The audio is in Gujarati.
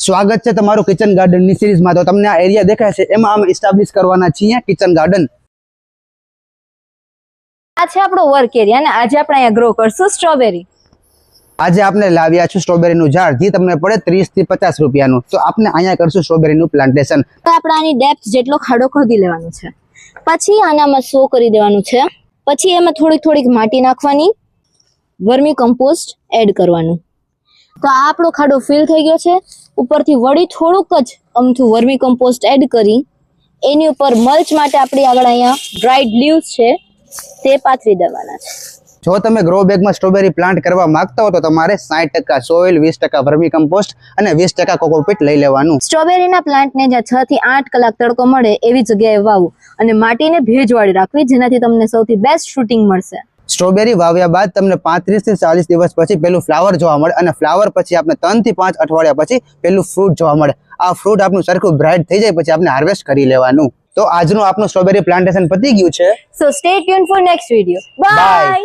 સ્વાગત છે તમારું કિચન ગાર્ડન ની સિરીઝમાં। તો તમને આ એરિયા દેખાય છે એમાં અમે એસ્ટાબ્લિશ કરવાના છીએ કિચન ગાર્ડન। આ છે આપણો વર્ક એરિયા અને આજે આપણે અહીંયા ગ્રો કરશું સ્ટ્રોબેરી। આજે આપણે લાવ્યા છું સ્ટ્રોબેરી નું ઝાડ જે તમને પડે 30 થી 50 રૂપિયાનું। તો આપણે અહીંયા કરશું સ્ટ્રોબેરી નું પ્લાન્ટેશન। તો આપણે આની ડેપ્થ જેટલો ખાડો ખોદી લેવાનો છે, પછી આનામાં સો કરી દેવાનું છે, પછી એમાં થોડીક માટી નાખવાની, વર્મી કમ્પોસ્ટ એડ કરવાનું। તો આ આપણો ખાડો ફિલ થઈ ગયો છે। ઉપરથી વળી થોડુંક જ અમથું વર્મી કમ્પોસ્ટ એડ કરી એની ઉપર મલ્ચ માટે આપણી આગળ અહીંયા ડ્રાઈડ લીવ્સ છે તે પાથરી દેવાના છે। જો તમે ગ્રો બેગમાં સ્ટ્રોબેરી પ્લાન્ટ કરવા માંગતા હો તો તમારે 60% સોઇલ, 20% વર્મી કમ્પોસ્ટ અને 20% કોકોપીટ લઈ લેવાનું। સ્ટ્રોબેરીના પ્લાન્ટને જ્યાં 6 થી 8 કલાક તડકો મળે એવી જગ્યાએ વાવવું અને માટીને ભેજવાળી રાખવી, જેનાથી તમને સૌથી બેસ્ટ શૂટિંગ મળશે। સ્ટ્રોબેરી વાવ્યા બાદ તમને 35 થી 40 દિવસ પછી પેલું ફ્લાવર જોવા મળે અને ફ્લાવર પછી આપણે 3 થી 5 અઠવાડિયા પછી પેલું ફ્રૂટ જોવા મળે। આ ફ્રૂટ આપણું સરખું બ્રાઇટ થઈ જાય પછી આપણે હાર્વેસ્ટ કરી લેવાનું। તો આજનું આપણું સ્ટ્રોબેરી પ્લાન્ટેશન પતી ગયું છે। So stay tune for next video. By.